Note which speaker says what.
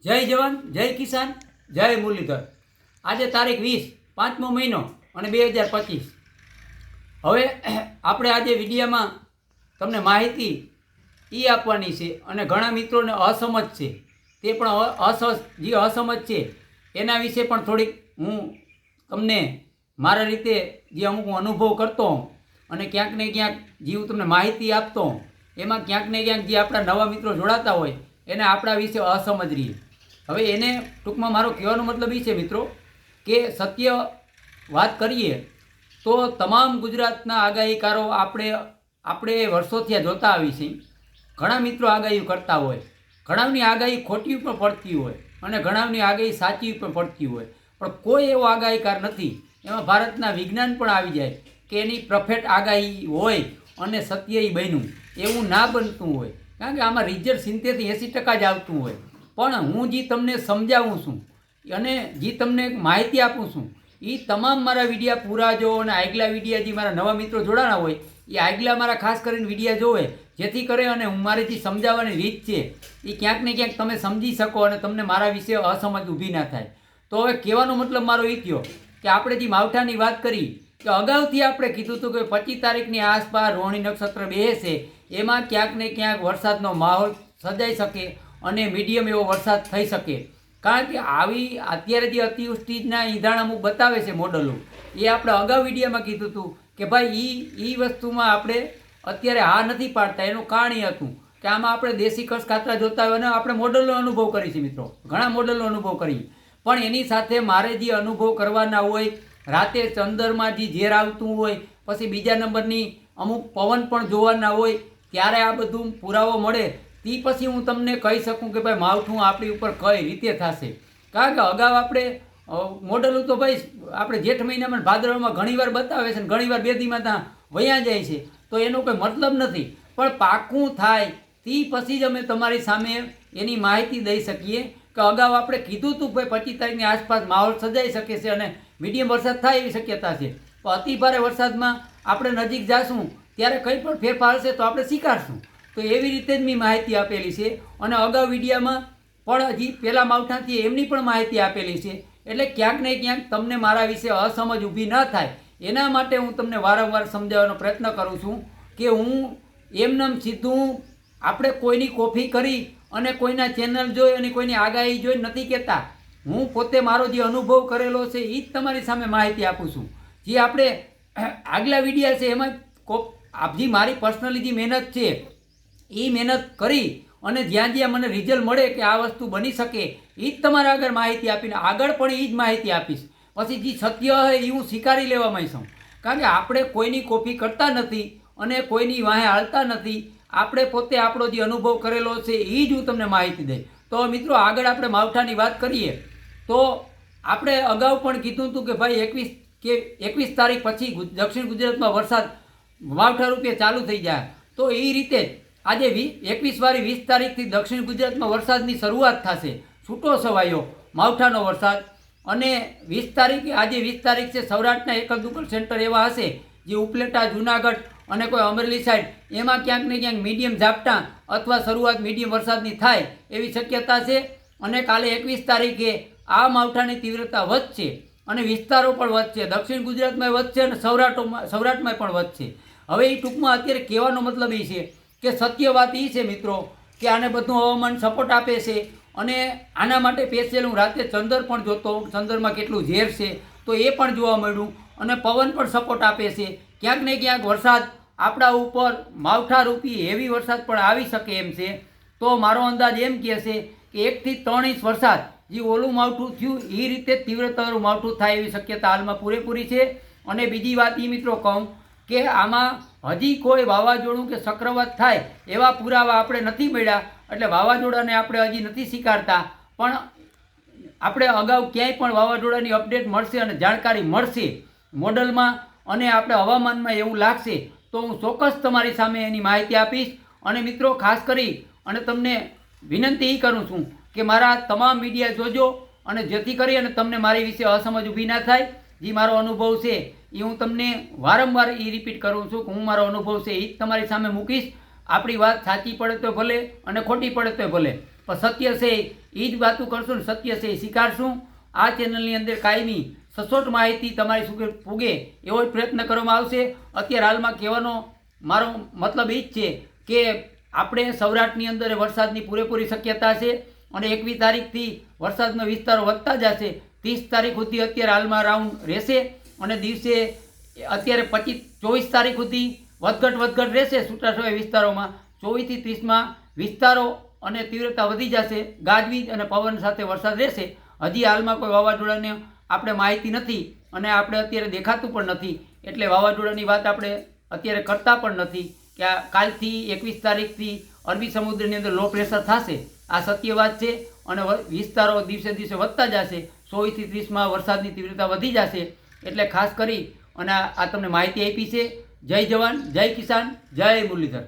Speaker 1: જય જવાન જય કિસાન જય મુરલીધર। આજે તારીખ 20 પાંચમો મહિનો અને 2025। હવે આપણે આજે વિડીયામાં તમને માહિતી એ આપવાની છે અને ઘણા મિત્રોને અસમજ છે, તે પણ જે અસમજ છે એના વિશે પણ થોડીક હું તમને મારા રીતે જે અમુક હું અનુભવ કરતો હોઉં અને ક્યાંક ને ક્યાંક જે હું તમને માહિતી આપતો હોઉં એમાં ક્યાંક ને ક્યાંક જે આપણા નવા મિત્રો જોડાતા હોય એને આપણા વિશે અસમજ રહીએ। હવે એને ટૂંકમાં મારો કહેવાનો મતલબ એ છે મિત્રો કે સત્ય વાત કરીએ તો તમામ ગુજરાતના આગાહીકારો આપણે વર્ષોથી આ જોતા આવી છીએ। ઘણા મિત્રો આગાહીઓ કરતા હોય, ઘણાની આગાહી ખોટી પણ પડતી હોય અને ઘણાની આગાહી સાચી પણ પડતી હોય, પણ કોઈ એવો આગાહીકાર નથી એમાં ભારતના વિજ્ઞાન પણ આવી જાય કે એની પરફેક્ટ આગાહી હોય અને સત્ય એ બન્યું એવું ના બનતું હોય, કારણ કે આમાં રિઝલ્ટ 70-80% જ આવતું હોય। પણ હું જે તમને સમજાવું છું અને જે તમને માહિતી આપું છું એ તમામ મારા વિડીયા પૂરા જો અને આગલા વિડીયા જે મારા નવા મિત્રો જોડાણા હોય એ આગલા મારા ખાસ કરીને વિડીયા જોવે, જેથી કરે અને હું મારી જે સમજાવવાની રીત છે એ ક્યાંક ને ક્યાંક તમે સમજી શકો અને તમને મારા વિશે અસમજ ઊભી ના થાય। તો હવે કહેવાનો મતલબ મારો એ થયો કે આપણે જે માવઠાની વાત કરી કે અગાઉથી આપણે કીધું હતું કે 25 તારીખની આસપાસ રોહિણી નક્ષત્ર બેસે એમાં ક્યાંક ને ક્યાંક વરસાદનો માહોલ સર્જાઈ શકે અને મીડિયમ એવો વરસાદ થઈ શકે, કારણ કે આવી અત્યારે જે અતિવૃષ્ટિના ઈંધાણ અમુક બતાવે છે મોડલો એ આપણે અગાઉ વિડીયોમાં કીધું હતું કે ભાઈ એ વસ્તુમાં આપણે અત્યારે હા નથી પાડતા। એનું કારણ એ હતું કે આમાં આપણે દેશી કસ ખાતરા જોતા હોય અને આપણે મોડલનો અનુભવ કરીએ છીએ મિત્રો, ઘણા મોડલનો અનુભવ કરીએ, પણ એની સાથે મારે જે અનુભવ કરવાના હોય, રાતે ચંદરમાં જે ઝેર આવતું હોય, પછી બીજા નંબરની અમુક પવન પણ જોવાના હોય, ત્યારે આ બધું પુરાવો મળે તે પછી હું તમને કહી શકું કે ભાઈ માવઠું આપણી ઉપર કઈ રીતે થશે। કારણ કે અગાઉ આપણે મોડલું તો ભાઈ આપણે જેઠ મહિનામાં ભાદરવામાં ઘણીવાર બતાવે છે અને ઘણીવાર બેદીમાં ત્યાં વયા જાય છે, તો એનો કોઈ મતલબ નથી, પણ પાકું થાય તે પછી જ અમે તમારી સામે એની માહિતી દઈ શકીએ કે અગાઉ આપણે કીધું હતું ભાઈ 25 તારીખની આસપાસ માહોલ સર્જાઈ શકે છે અને મીડિયમ વરસાદ થાય એવી શક્યતા છે, તો અતિ ભારે વરસાદમાં આપણે નજીક જાશું ત્યારે કંઈ પણ ફેરફાર હશે તો આપણે સ્વીકારશું। તો એવી રીતે જ મેં માહિતી આપેલી છે અને અગાઉ વિડીયામાં પણ હજી પહેલાં માવઠાથી એમની પણ માહિતી આપેલી છે, એટલે ક્યાંક ને ક્યાંક તમને મારા વિશે અસમજ ઊભી ન થાય એના માટે હું તમને વારંવાર સમજાવવાનો પ્રયત્ન કરું છું કે હું એમનેમ સીધું આપણે કોઈની કોપી કરી અને કોઈના ચેનલ જોઈ અને કોઈની આગાહી જોઈ નથી કહેતા। હું પોતે મારો જે અનુભવ કરેલો છે એ જ તમારી સામે માહિતી આપું છું। જે આપણે આગલા વિડીયા છે એમાં જે મારી પર્સનલી જે મહેનત છે એ મહેનત કરી અને જ્યાં જ્યાં મને રિઝલ્ટ મળે કે આ વસ્તુ બની શકે એ જ તમારા આગળ માહિતી આપીને આગળ પણ એ જ માહિતી આપીશ। પછી જે સત્ય હોય એ હું સ્વીકારી લેવામાં છું, કારણ કે આપણે કોઈની કોપી કરતા નથી અને કોઈની વાહે હાલતા નથી, આપણે પોતે આપણો જે અનુભવ કરેલો છે એ જ હું તમને માહિતી દઈશ। તો મિત્રો આગળ આપણે માવઠાની વાત કરીએ તો આપણે અગાઉ પણ કીધું હતું કે ભાઈ 21 તારીખ પછી દક્ષિણ ગુજરાતમાં વરસાદ માવઠા રૂપે ચાલુ થઈ જાય, તો એ રીતે જ આજે 21 તારીખથી દક્ષિણ ગુજરાતમાં વરસાદની શરૂઆત થશે, છૂટો છવાયો માવઠાનો વરસાદ। અને 20 તારીખે આજે 20 તારીખ છે, સૌરાષ્ટ્રના એકલ દુકલ સેન્ટર એવા હશે જે ઉપલેટા, જુનાગઢ અને કોઈ અમરેલી સાઈડ એમાં ક્યાંક ને ક્યાંક મીડિયમ ઝાપટા અથવા શરૂઆત મીડિયમ વરસાદની થાય એવી શક્યતા છે। અને કાલે 21 તારીખે આ માવઠાની તીવ્રતા વધશે અને વિસ્તારો પણ વધશે, દક્ષિણ ગુજરાતમાં વધશે અને સૌરાષ્ટ્રમાં પણ વધશે। હવે એ ટૂંકમાં અત્યારે કહેવાનો મતલબ એ છે કે સત્ય વાત એ છે મિત્રો કે આને બધું હવામાન સપોર્ટ આપે છે અને આના માટે સ્પેશિયલ હું રાતે ચંદર પણ જોતો, ચંદરમાં કેટલું ઝેર છે તો એ પણ જોવા મળ્યું અને પવન પણ સપોર્ટ આપે છે। ક્યાંક ને ક્યાંક વરસાદ આપણા ઉપર માવઠા રૂપી હેવી વરસાદ પણ આવી શકે એમ છે। તો મારો અંદાજ એમ કહે છે કે 1 થી 3 ઇંચ વરસાદ જે ઓલું માવઠું થયું એ રીતે તીવ્રતાવાળું માવઠું થાય એવી શક્યતા હાલમાં પૂરેપૂરી છે। અને બીજી વાત એ મિત્રો કહું કે આમાં હજી કોઈ વાવાઝોડું કે ચક્રવાત થાય એવા પુરાવા આપણે નથી મળ્યા, એટલે વાવાઝોડાને આપણે હજી નથી સ્વીકારતા, પણ આપણે અગાઉ ક્યાંય પણ વાવાઝોડાની અપડેટ મળશે અને જાણકારી મળશે મોડલમાં અને આપણે હવામાનમાં એવું લાગશે તો હું ચોક્કસ તમારી સામે એની માહિતી આપીશ। અને મિત્રો ખાસ કરી અને તમને વિનંતી એ કરું છું કે મારા તમામ વિડીયા જોજો અને જેથી કરી અને તમને મારી વિશે અસમજ ઊભી ના થાય। જે મારો અનુભવ છે એ હું તમને વારંવાર એ રિપીટ કરું છું કે હું મારો અનુભવ છે એ જ તમારી સામે મૂકીશ। આપણી વાત સાચી પડે તો ભલે અને ખોટી પડે તો ભલે, પણ સત્ય છે એ જ વાતું કરશું ને સત્ય છે એ સ્વીકારશું. આ ચેનલની અંદર કાયમી સચોટ માહિતી તમારી સુધી પૂગે એવો જ પ્રયત્ન કરવામાં આવશે. અત્યારે હાલમાં કહેવાનો મારો મતલબ એ જ છે કે આપણે સૌરાષ્ટ્રની અંદર વરસાદની પૂરેપૂરી શક્યતા છે અને 21 તારીખથી વરસાદનો વિસ્તારો વધતા જશે. 30 તારીખ સુધી અત્યારે હાલમાં રાઉન્ડ રહેશે અને દિવસે અત્યારે 24 તારીખ સુધી વધઘટ રહેશે છૂટાછવાયા વિસ્તારોમાં. 24 થી 30માં વિસ્તારો અને તીવ્રતા વધી જશે. ગાજવીજ અને પવન સાથે વરસાદ રહેશે. હજી હાલમાં કોઈ વાવાઝોડાની આપણે માહિતી નથી અને આપણે અત્યારે દેખાતું પણ નથી, એટલે વાવાઝોડાની વાત આપણે અત્યારે કરતા પણ નથી કે આ કાલથી 21 તારીખથી અરબી સમુદ્રની અંદર લો પ્રેશર થશે. આ સત્ય વાત છે અને વિસ્તારો દિવસે દિવસે વધતા જશે. 24 થી 30માં વરસાદની તીવ્રતા વધી જશે. એટલે ખાસ કરી અને આ તમને માહિતી આપી છે. જય જવાન, જય કિસાન, જય મુરલીધર.